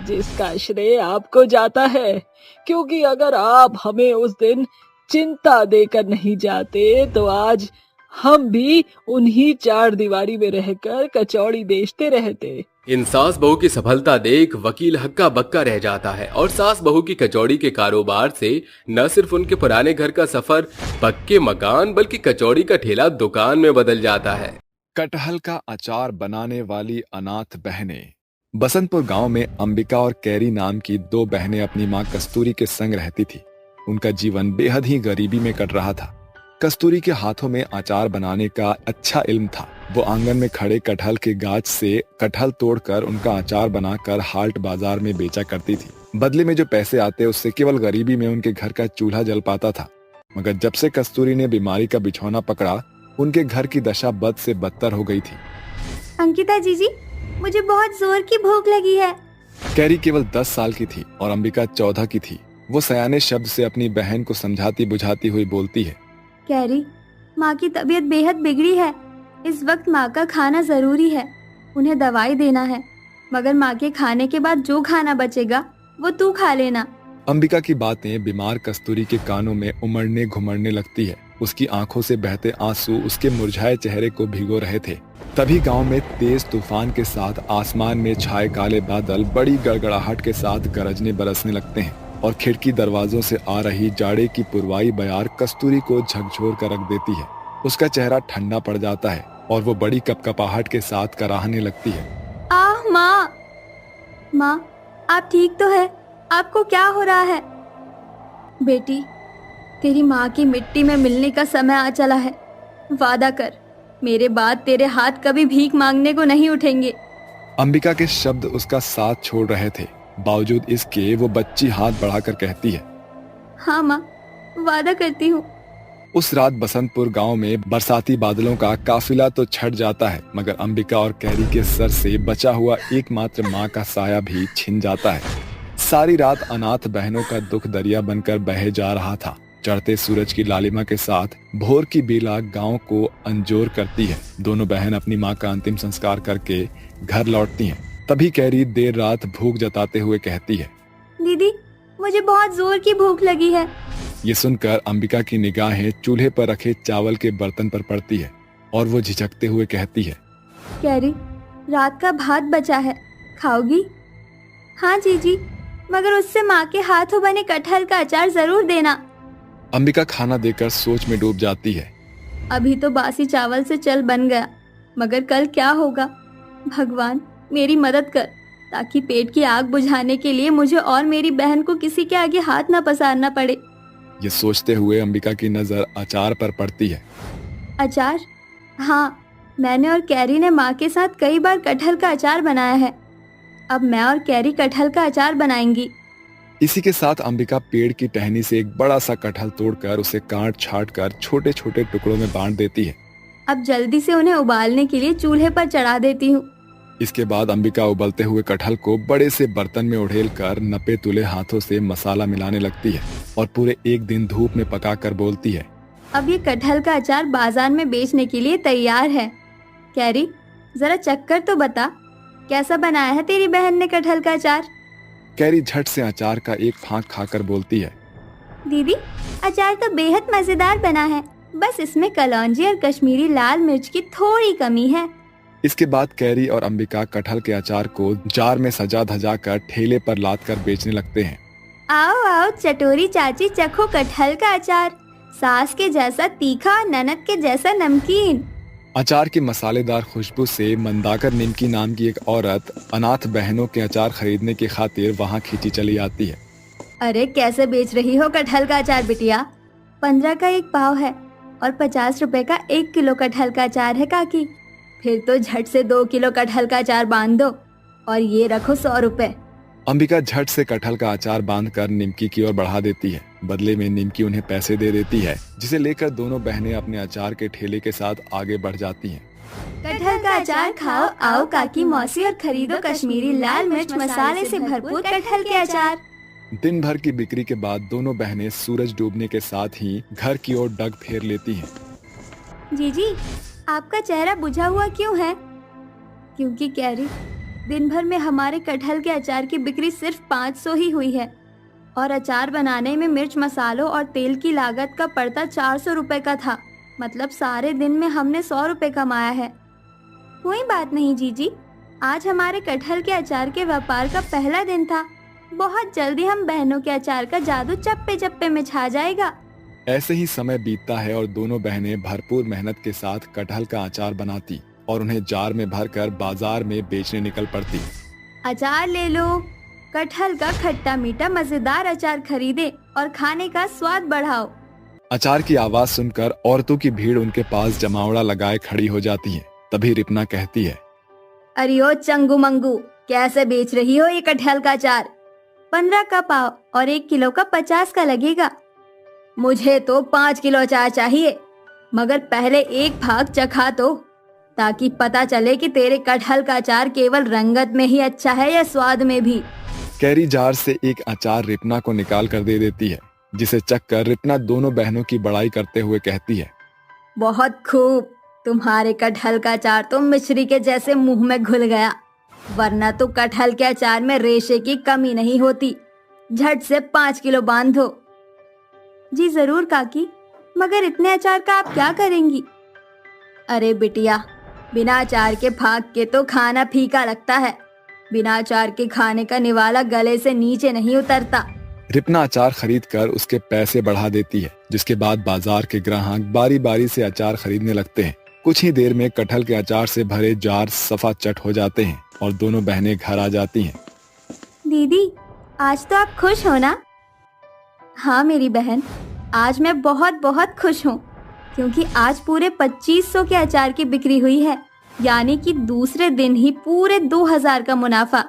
जिसका श्रेय आपको जाता है। क्योंकि अगर आप हमें उस दिन चिंता देकर नहीं जाते तो आज हम भी उन्हीं 4 दीवारी में रहकर कचौड़ी बेचते रहते। इन सास बहू की सफलता देख वकील हक्का बक्का रह जाता है और सास बहू की कचौड़ी के कारोबार से न सिर्फ उनके पुराने घर का सफर पक्के मकान बल्कि कचौड़ी का ठेला दुकान में बदल जाता है। कटहल का अचार बनाने वाली अनाथ बहनें। बसंतपुर गांव में अंबिका और कैरी नाम की 2 बहनें अपनी मां कस्तूरी के संग रहती थी। उनका जीवन बेहद ही गरीबी में कट रहा था। कस्तूरी के हाथों में अचार बनाने का अच्छा इल्म था। वो आंगन में खड़े कटहल के गाछ से कटहल तोड़कर उनका अचार बनाकर हाट बाजार में बेचा करती थी। बदले में जो पैसे आते उससे केवल गरीबी में उनके घर का चूल्हा जल पाता था। मगर जब से कस्तूरी ने बीमारी का बिछौना पकड़ा, उनके घर की दशा बद से बदतर हो गई थी। अंकिता जीजी, मुझे बहुत जोर की भूख लगी है। कैरी केवल 10 साल की थी और अंबिका 14 की थी। वो सयाने शब्द से अपनी बहन को समझाती बुझाती हुई बोलती है। कैरी, माँ की तबीयत बेहद बिगड़ी है। इस वक्त माँ का खाना जरूरी है। उन्हें दवाई देना है, मगर माँ के खाने के बाद जो खाना बचेगा वो तू खा लेना। अंबिका की बातें बीमार कस्तूरी के कानों में उमड़ने घुमड़ने लगती है। उसकी आंखों से बहते आंसू उसके मुरझाए चेहरे को भिगो रहे थे। तभी गांव में तेज तूफान के साथ आसमान में छाए काले बादल बड़ी गड़गड़ाहट के साथ गरजने बरसने लगते हैं और खिड़की दरवाजों से आ रही जाड़े की पुरवाई बयार कस्तूरी को झकझोर कर रख देती है। उसका चेहरा ठंडा पड़ जाता है और वो बड़ी कपकपाहट के साथ कराहने लगती है। आह माँ, माँ आप ठीक तो है? आपको क्या हो रहा है? बेटी, तेरी माँ की मिट्टी में मिलने का समय आ चला है। वादा कर, मेरे बाद तेरे हाथ कभी भीख मांगने को नहीं उठेंगे। अंबिका के शब्द उसका साथ छोड़ रहे थे। बावजूद इसके वो बच्ची हाथ बढ़ाकर कहती है, हाँ माँ, वादा करती हूँ। उस रात बसंतपुर गांव में बरसाती बादलों का काफिला तो छट जाता है, मगर अंबिका और कैरी के सर से बचा हुआ एकमात्र माँ का साया भी छिन जाता है। सारी रात अनाथ बहनों का दुख दरिया बनकर बहे जा रहा था। चढ़ते सूरज की लालिमा के साथ भोर की बेला गांव को अंजोर करती है। दोनों बहन अपनी माँ का अंतिम संस्कार करके घर लौटती हैं। तभी कैरी देर रात भूख जताते हुए कहती है, दीदी, मुझे बहुत जोर की भूख लगी है। ये सुनकर अंबिका की निगाहें चूल्हे पर रखे चावल के बर्तन पर पड़ती है और वो झिझकते हुए कहती है, कैरी, रात का भात बचा है, खाओगी? हाँ जीजी, मगर उससे माँ के हाथों बने कटहल का अचार जरूर देना। अंबिका खाना देकर सोच में डूब जाती है। अभी तो बासी चावल से चल बन गया, मगर कल क्या होगा? भगवान मेरी मदद कर, ताकि पेट की आग बुझाने के लिए मुझे और मेरी बहन को किसी के आगे हाथ न पसारना पड़े। ये सोचते हुए अंबिका की नजर अचार पर पड़ती है। अचार? हाँ, मैंने और कैरी ने माँ के साथ कई बार कटहल का अचार बनाया है। अब मैं और कैरी कटहल का अचार बनाएंगी। इसी के साथ अंबिका पेड़ की टहनी से एक बड़ा सा कटहल तोड़कर उसे काट छाट कर छोटे छोटे टुकड़ों में बांट देती है। अब जल्दी से उन्हें उबालने के लिए चूल्हे पर चढ़ा देती हूँ। इसके बाद अंबिका उबलते हुए कटहल को बड़े से बर्तन में उड़ेल कर नपे तुले हाथों से मसाला मिलाने लगती है और पूरे 1 दिन धूप में पकाकर बोलती है, अब ये कटहल का अचार बाजार में बेचने के लिए तैयार है। कैरी, जरा चक्कर तो बता, कैसा बनाया है तेरी बहन ने कटहल का अचार? कैरी झट से अचार का एक फांक खाकर बोलती है, दीदी, अचार तो बेहद मजेदार बना है, बस इसमें कलौंजी और कश्मीरी लाल मिर्च की थोड़ी कमी है। इसके बाद कैरी और अंबिका कटहल के अचार को जार में सजा धजा कर ठेले पर लाद कर बेचने लगते हैं। आओ आओ चटोरी चाची, चखो कटहल का अचार, सास के जैसा तीखा, ननद के जैसा नमकीन। अचार की मसालेदार खुशबू से मंदाकर निमकी नाम की एक औरत अनाथ बहनों के अचार खरीदने की खातिर वहां खींची चली आती है। अरे कैसे बेच रही हो कटहल का अचार बिटिया? 15 का एक पाव है और 50 रुपए का 1 किलो कटहल का अचार है काकी। फिर तो झट से 2 किलो कटहल का अचार बांध दो और ये रखो 100 रुपए। अंबिका झट से कटहल का अचार बांधकर निमकी की ओर बढ़ा देती है। बदले में निमकी उन्हें पैसे दे देती है, जिसे लेकर दोनों बहनें अपने अचार के ठेले के साथ आगे बढ़ जाती हैं। कटहल का अचार खाओ आओ काकी मौसी और खरीदो कश्मीरी लाल मिर्च मसाले से भरपूर कटहल के अचार। दिन भर की बिक्री के बाद दोनों बहनें सूरज डूबने के साथ ही घर की ओर डग फेर लेती हैं। जीजी, आपका चेहरा बुझा हुआ क्यों है? क्योंकि कैरी, दिन भर में हमारे कटहल के अचार की बिक्री सिर्फ 500 ही हुई है और अचार बनाने में मिर्च मसालों और तेल की लागत का पड़ता 400 रुपए का था। मतलब सारे दिन में हमने 100 रुपए कमाया है। कोई बात नहीं जीजी, आज हमारे कटहल के अचार के व्यापार का पहला दिन था। बहुत जल्दी हम बहनों के अचार का जादू चप्पे चप्पे में छा जाएगा। ऐसे ही समय बीतता है और दोनों बहनें भरपूर मेहनत के साथ कटहल का अचार बनाती और उन्हें जार में भरकर बाजार में बेचने निकल पड़ती। अचार ले लो, कटहल का खट्टा मीठा मजेदार अचार खरीदे और खाने का स्वाद बढ़ाओ। अचार की आवाज सुनकर औरतों की भीड़ उनके पास जमावड़ा लगाए खड़ी हो जाती है। तभी रिपना कहती है, अरे ओ चंगू मंगू, कैसे बेच रही हो ये कटहल का अचार? 15 का पाव और 1 किलो का 50 का लगेगा। मुझे तो 5 किलो अचार चाहिए, मगर पहले एक भाग चखा तो, ताकि पता चले कि तेरे कटहल का अचार केवल रंगत में ही अच्छा है या स्वाद में भी। कैरी जार से एक अचार रिपना को निकाल कर दे देती है, जिसे चखकर रिपना दोनों बहनों की बड़ाई करते हुए कहती है, बहुत खूब, तुम्हारे कटहल का अचार तो मिश्री के जैसे मुंह में घुल गया, वरना तो कटहल के अचार में रेशे की कमी नहीं होती। झट से 5 किलो बांधो। जी जरूर काकी, मगर इतने अचार का आप क्या करेंगी? अरे बिटिया, बिना अचार के फाक के तो खाना फीका लगता है। बिना अचार के खाने का निवाला गले से नीचे नहीं उतरता। रिपना अचार खरीद कर उसके पैसे बढ़ा देती है, जिसके बाद बाजार के ग्राहक बारी बारी से अचार खरीदने लगते हैं। कुछ ही देर में कटहल के अचार से भरे जार सफा चट हो जाते हैं और दोनों बहनें घर आ जाती हैं। दीदी, आज तो आप खुश हो ना? हाँ मेरी बहन, आज मैं बहुत बहुत खुश हूँ, क्योंकि आज पूरे 2500 के अचार की बिक्री हुई है, यानी कि दूसरे दिन ही पूरे 2000 का मुनाफा।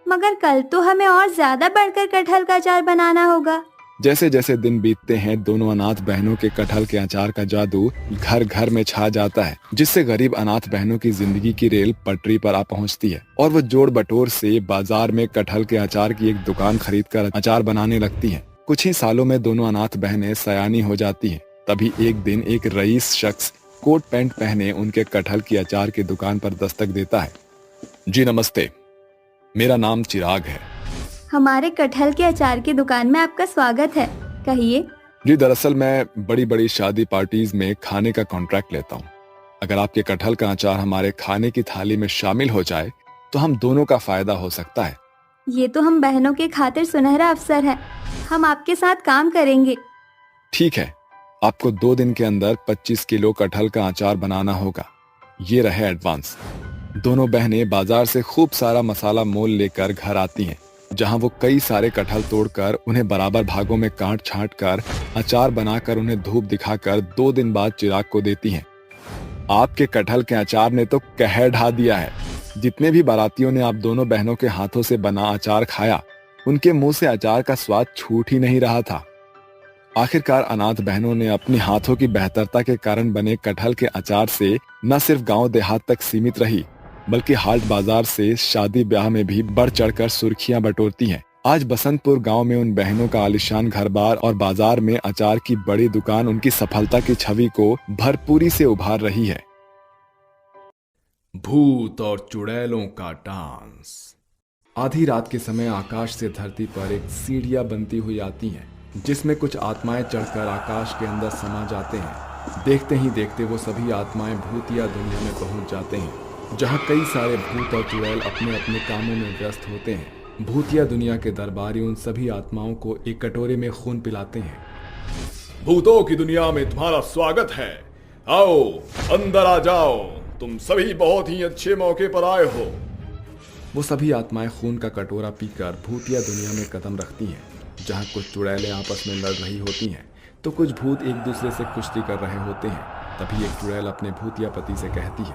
मगर कल तो हमें और ज्यादा बढ़कर कटहल का अचार बनाना होगा। जैसे जैसे दिन बीतते हैं, दोनों अनाथ बहनों के कटहल के अचार का जादू घर घर में छा जाता है, जिससे गरीब अनाथ बहनों की जिंदगी की रेल पटरी पर आ पहुंचती है और वो जोड़ बटोर से बाजार में कटहल के अचार की एक दुकान खरीदकर अचार बनाने लगती हैं। कुछ ही सालों में दोनों अनाथ बहनें सयानी हो जाती हैं। तभी एक दिन एक रईस शख्स कोट पैंट पहने उनके कटहल की अचार की दुकान पर दस्तक देता है। जी नमस्ते, मेरा नाम चिराग है। हमारे कटहल के अचार की दुकान में आपका स्वागत है, कहिए। जी दरअसल मैं बड़ी बड़ी शादी पार्टीज में खाने का कॉन्ट्रैक्ट लेता हूँ। अगर आपके कटहल का अचार हमारे खाने की थाली में शामिल हो जाए तो हम दोनों का फायदा हो सकता है। ये तो हम बहनों के खातिर सुनहरा अवसर है, हम आपके साथ काम करेंगे। ठीक है, आपको 2 दिन के अंदर 25 किलो कटहल का अचार बनाना होगा। ये रहे एडवांस। दोनों बहनें बाजार से खूब सारा मसाला मोल लेकर घर आती हैं, जहां वो कई सारे कटहल तोड़कर उन्हें बराबर भागों में काट छांट कर अचार बनाकर उन्हें धूप दिखाकर 2 दिन बाद चिराग को देती हैं। आपके कटहल के अचार ने तो कहर ढा दिया है। जितने भी बारातियों ने आप दोनों बहनों के हाथों से बना अचार खाया, उनके मुंह से अचार का स्वाद छूट ही नहीं रहा था। आखिरकार अनाथ बहनों ने अपने हाथों की बेहतरता के कारण बने कटहल के अचार से न सिर्फ गांव देहात तक सीमित रही, बल्कि हाट बाजार से शादी ब्याह में भी बढ़ चढ़कर सुर्खियां बटोरती हैं। आज बसंतपुर गांव में उन बहनों का आलीशान घर-बार और बाजार में अचार की बड़ी दुकान उनकी सफलता की छवि को भरपूरी से उभार रही है। भूत और चुड़ैलों का डांस। आधी रात के समय आकाश से धरती पर एक सीढ़ियां बनती हुई आती हैं, जिसमें कुछ आत्माएं चढ़कर आकाश के अंदर समा जाते हैं। देखते ही देखते वो सभी आत्माएं भूतिया दुनिया में पहुंच जाते हैं, जहां कई सारे भूत और चुड़ैल अपने अपने कामों में व्यस्त होते हैं। भूतिया दुनिया के दरबारी उन सभी आत्माओं को एक कटोरे में खून पिलाते हैं। भूतों की दुनिया में तुम्हारा स्वागत है, आओ अंदर आ जाओ, तुम सभी बहुत ही अच्छे मौके पर आए हो। वो सभी आत्माएं खून का कटोरा पीकर भूतिया दुनिया में कदम रखती हैं, जहां कुछ चुड़ैलें आपस में लड़ रही होती हैं तो कुछ भूत एक दूसरे से कुश्ती कर रहे होते हैं। तभी एक चुड़ैल अपने भूतिया पति से कहती है,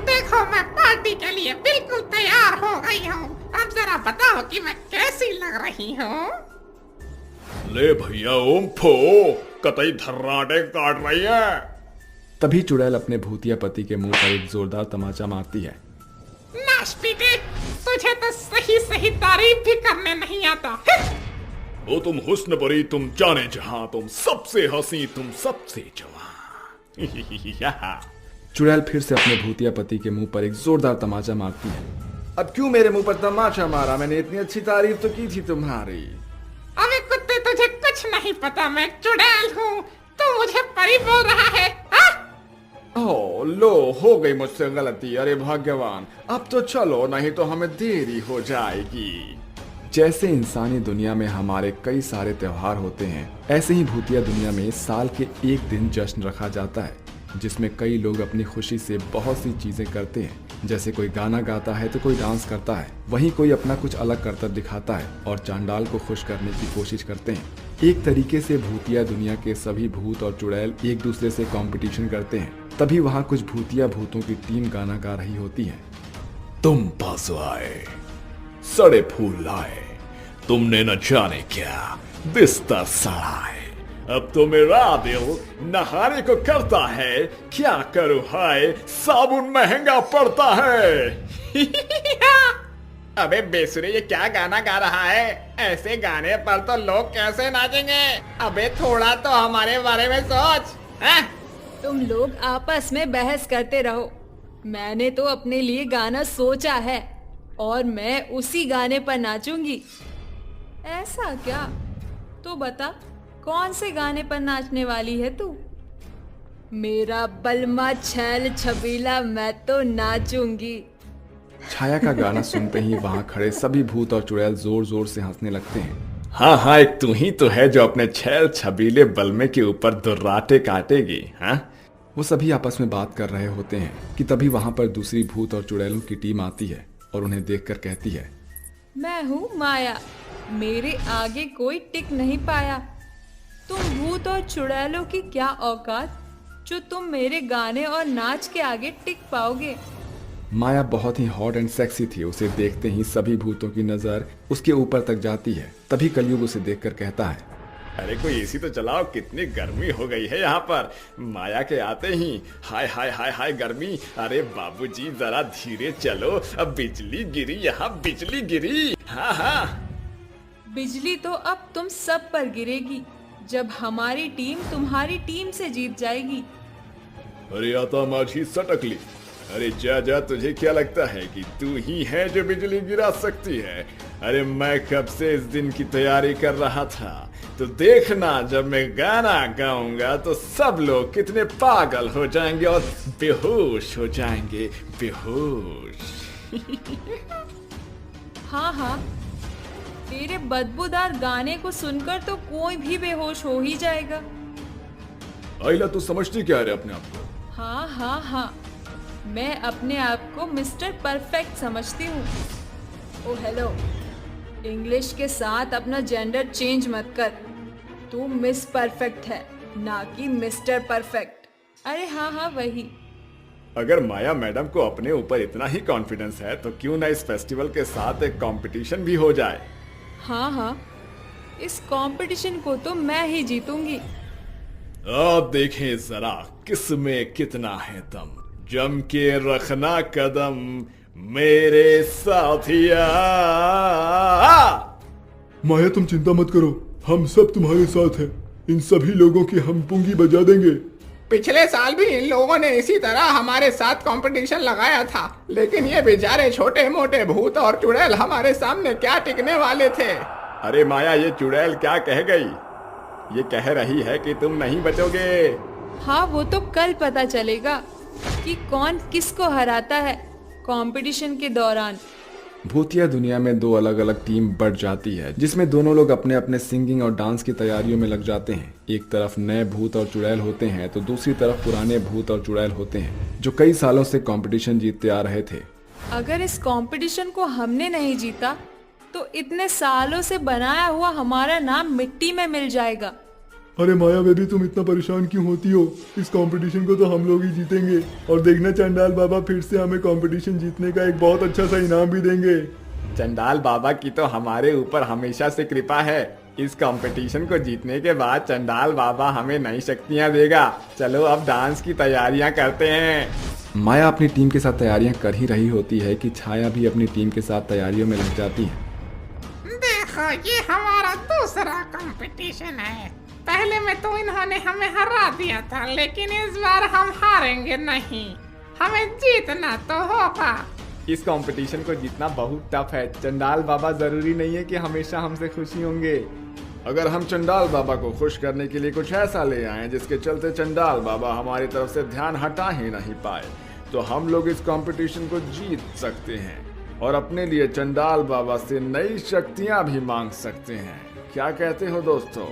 देखो मैं पार्टी के लिए बिल्कुल तैयार हो गई हूँ, अब जरा बताओ कि मैं कैसी लग रही हूँ। ले भैया ओम फो, कतई धर्राटे काट रही है। तभी चुड़ैल अपने भूतिया पति के मुंह पर एक जोरदार तमाचा मारती है। नाश पीटे, तुझे तो सही सही तारीफ भी करने नहीं आता। ओ तुम हुस्न परी, तुम जाने जहां, तुम सबसे हंसी, तुम सबसे जवान। चुड़ैल फिर से अपने भूतिया पति के मुंह पर एक जोरदार तमाचा मारती है। अब क्यों मेरे मुंह पर तमाचा मारा? मैंने इतनी अच्छी तारीफ तो की थी तुम्हारी। अबे कुत्ते, तुझे कुछ नहीं पता, मैं चुड़ैल हूँ, तू मुझे परी बोल रहा है? ओह लो, हो गई मुझसे गलती। अरे भगवान, अब तो चलो, नहीं तो हमें देरी हो जाएगी। जैसे इंसानी दुनिया में हमारे कई सारे त्योहार होते हैं, ऐसे ही भूतिया दुनिया में साल के एक दिन जश्न रखा जाता है, जिसमें कई लोग अपनी खुशी से बहुत सी चीजें करते हैं। जैसे कोई गाना गाता है तो कोई डांस करता है, वहीं कोई अपना कुछ अलग करतब दिखाता है और चांडाल को खुश करने की कोशिश करते हैं। एक तरीके से भूतिया दुनिया के सभी भूत और चुड़ैल एक दूसरे से कंपटीशन करते हैं। तभी वहाँ कुछ भूतिया भूतों की टीम गाना गा रही होती है। तुम पास आए, सड़े फूल लाए, तुमने न जाने क्या बिस्तर सड़ाए। अब तो मेरा दिल नहाने को करता है, क्या करूं हाय, साबुन महंगा पड़ता है। अबे बेसुरे, ये क्या गाना गा रहा है? ऐसे गाने पर तो लोग कैसे नाचेंगे? अबे थोड़ा तो हमारे बारे में सोच। तुम लोग आपस में बहस करते रहो, मैंने तो अपने लिए गाना सोचा है और मैं उसी गाने पर नाचूंगी। ऐसा क्या? तो बता, कौन से गाने पर नाचने वाली है तू? मेरा बलमा छैल छबीला, मैं तो नाचूंगी। छाया का गाना सुनते ही वहाँ खड़े सभी भूत और चुड़ैल जोर जोर से हंसने लगते हैं। हाँ हाँ, एक तू ही तो है जो अपने छैल छबीले बलमे के ऊपर दुर्राटे काटेगी। हाँ, वो सभी आपस में बात कर रहे होते हैं कि तभी वहाँ पर दूसरी भूत और चुड़ैलों की टीम आती है और उन्हें देखकर कहती है, मैं हूँ माया, मेरे आगे कोई टिक नहीं पाया। तुम भूत और चुड़ैलों की क्या औकात जो तुम मेरे गाने और नाच के आगे टिक पाओगे। माया बहुत ही हॉट एंड सेक्सी थी। उसे देखते ही सभी भूतों की नजर उसके ऊपर तक जाती है। तभी कलयुग उसे देखकर कहता है, अरे कोई एसी तो चलाओ, कितनी गर्मी हो गई है यहाँ पर। माया के आते ही हाय हाय हाय हाय गर्मी। अरे बाबूजी जरा धीरे चलो, अब बिजली गिरी, यहाँ बिजली गिरी। हाँ हाँ, बिजली तो अब तुम सब पर गिरेगी जब हमारी टीम तुम्हारी टीम से जीत जाएगी। अरे आता माझी सटकली। अरे जा जा, तुझे क्या लगता है कि तू ही है जो बिजली गिरा सकती है? अरे मैं कब से इस दिन की तैयारी कर रहा था। तो देखना, जब मैं गाना गाऊंगा तो सब लोग कितने पागल हो जाएंगे और बेहोश हो जाएंगे, बेहोश। हाँ हाँ, तेरे बदबूदार गाने को सुनकर तो कोई भी बेहोश हो ही जाएगा। आइला, तू समझती क्या है अपने आप को? हाँ हाँ हाँ, मैं अपने आप को मिस्टर परफेक्ट समझती हूँ। ओ हेलो, इंग्लिश के साथ अपना जेंडर चेंज मत कर। तू मिस परफेक्ट है, ना कि मिस्टर परफेक्ट। अरे हाँ हाँ, वही। अगर माया मैडम को अपने ऊपर इतना ही कॉन्फिडेंस है तो क्यों ना इस फेस्टिवल के साथ एक कंपटीशन भी हो जाए। हाँ हाँ, इस कंपटीशन को तो मैं ही जीतूंगी। अब देखें जरा किसमें कितना है दम। जम के रखना कदम मेरे साथिया। माया, तुम चिंता मत करो, हम सब तुम्हारे साथ हैं। इन सभी लोगों की हम पुंगी बजा देंगे। पिछले साल भी इन लोगों ने इसी तरह हमारे साथ कंपटीशन लगाया था, लेकिन ये बेचारे छोटे मोटे भूत और चुड़ैल हमारे सामने क्या टिकने वाले थे। अरे माया, ये चुड़ैल क्या कह गई? ये कह रही है कि तुम नहीं बचोगे। हाँ, वो तो कल पता चलेगा कि कौन किसको हराता है कंपटीशन के दौरान। भूतिया दुनिया में दो अलग अलग टीम बढ़ जाती है, जिसमें दोनों लोग अपने अपने सिंगिंग और डांस की तैयारियों में लग जाते हैं। एक तरफ नए भूत और चुड़ैल होते हैं तो दूसरी तरफ पुराने भूत और चुड़ैल होते हैं जो कई सालों से कंपटीशन जीतते आ रहे थे। अगर इस कंपटीशन को हमने नहीं जीता तो इतने सालों से बनाया हुआ हमारा नाम मिट्टी में मिल जाएगा। अरे माया बेबी, तुम इतना परेशान क्यों होती हो? इस कंपटीशन को तो हम लोग ही जीतेंगे, और देखना चंडाल बाबा फिर से हमें कंपटीशन जीतने का एक बहुत अच्छा सा इनाम भी देंगे। चंडाल बाबा की तो हमारे ऊपर हमेशा से कृपा है। इस कंपटीशन को जीतने के बाद चंडाल बाबा हमें नई शक्तियाँ देगा। चलो अब डांस की तैयारियाँ करते हैं। माया अपनी टीम के साथ तैयारियां कर ही रही होती है कि छाया भी अपनी टीम के साथ तैयारियों में लग जाती है। देखो, ये हमारा दूसरा कंपटीशन है। पहले में तो इन्होंने हमें हरा दिया था, लेकिन इस बार हम हारेंगे नहीं, हमें जीतना तो होगा। इस कंपटीशन को जीतना बहुत टफ है। चंडाल बाबा जरूरी नहीं है कि हमेशा हमसे खुशी होंगे। अगर हम चंडाल बाबा को खुश करने के लिए कुछ ऐसा ले आए जिसके चलते चंडाल बाबा हमारी तरफ से ध्यान हटा ही नहीं पाए, तो हम लोग इस कंपटीशन को जीत सकते हैं और अपने लिए चंडाल बाबा से नई शक्तियां भी मांग सकते हैं। क्या कहते हो दोस्तों?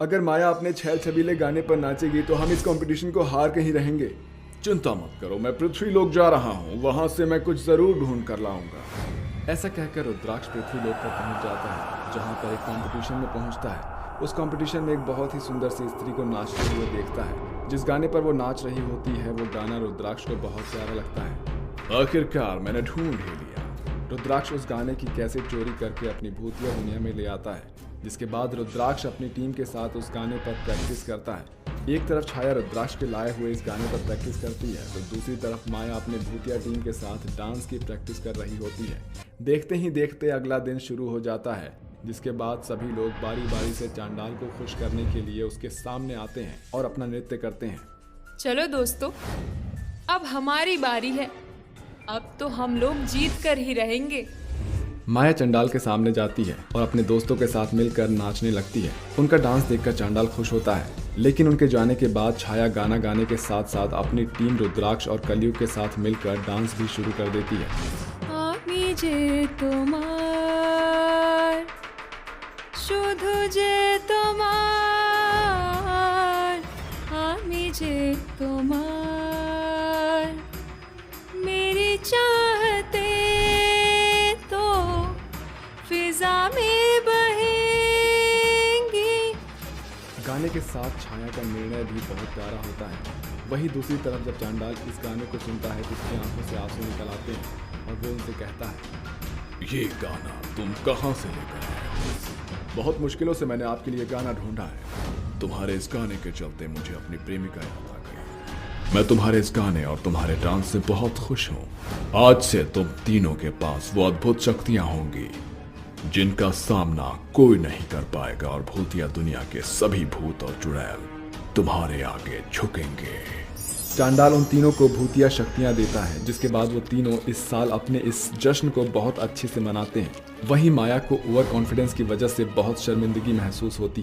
अगर माया अपने छैल छबीले गाने पर नाचेगी तो हम इस कंपटीशन को हार के ही रहेंगे। चिंता मत करो, मैं पृथ्वी लोक जा रहा हूँ, वहाँ से मैं कुछ जरूर ढूंढ कर लाऊंगा। ऐसा कहकर रुद्राक्ष पृथ्वी लोक पर पहुंच जाता है, जहां पर एक कंपटीशन में पहुंचता है। उस कंपटीशन में एक बहुत ही सुंदर सी स्त्री को नाचते हुए देखता है। जिस गाने पर वो नाच रही होती है वो गाना रुद्राक्ष को बहुत प्यारा लगता है। आखिरकार मैंने ढूंढ ही लिया। रुद्राक्ष उस गाने की कैसेट चोरी करके अपनी भूतिया दुनिया में ले आता है, जिसके बाद रुद्राक्ष अपनी टीम के साथ उस गाने पर प्रैक्टिस करता है। एक तरफ छाया रुद्राक्ष के लाए हुए इस गाने पर प्रैक्टिस करती है तो दूसरी तरफ माया अपने भूतिया टीम के साथ डांस की प्रैक्टिस कर रही होती है। देखते ही देखते अगला दिन शुरू हो जाता है, जिसके बाद सभी लोग बारी बारी से चांडाल को खुश करने के लिए उसके सामने आते हैं और अपना नृत्य करते हैं। चलो दोस्तों, अब हमारी बारी है। अब तो हम लोग जीत कर ही रहेंगे। माया चंडाल के सामने जाती है और अपने दोस्तों के साथ मिलकर नाचने लगती है। उनका डांस देखकर चांडाल खुश होता है, लेकिन उनके जाने के बाद छाया गाना गाने के साथ साथ अपनी टीम रुद्राक्ष और कलयुग के साथ मिलकर डांस भी शुरू कर देती है। आमी जे तुम्हार, शुधु जे तुम्हार, आमी जे तुम्हार, मेरी चाहते फिजा में बहेंगी। गाने के साथ छाया का निर्णय भी बहुत प्यारा होता है। वहीं दूसरी तरफ जब चांडाल इस गाने को सुनता है तो उसकी आंखों से आंसू निकल आते हैं और वो उनसे कहता है, ये गाना तुम कहाँ से लेकर आए हो? बहुत मुश्किलों से मैंने आपके लिए गाना ढूंढा है। तुम्हारे इस गाने के चलते मुझे अपनी प्रेमिका याद आ गई। मैं तुम्हारे इस गाने और तुम्हारे डांस से बहुत खुश हूँ। आज से तुम तीनों के पास वो अद्भुत शक्तियाँ होंगी जिनका सामना कोई नहीं कर पाएगा और भूतिया दुनिया के सभी भूत और चुड़ैल तुम्हारे आगे झुकेंगे। चांडाल उन तीनों को भूतिया शक्तियां देता है, जिसके बाद वो तीनों इस साल अपने इस जश्न को बहुत अच्छे से मनाते हैं। वहीं माया को ओवर कॉन्फिडेंस की वजह से बहुत शर्मिंदगी महसूस होती है।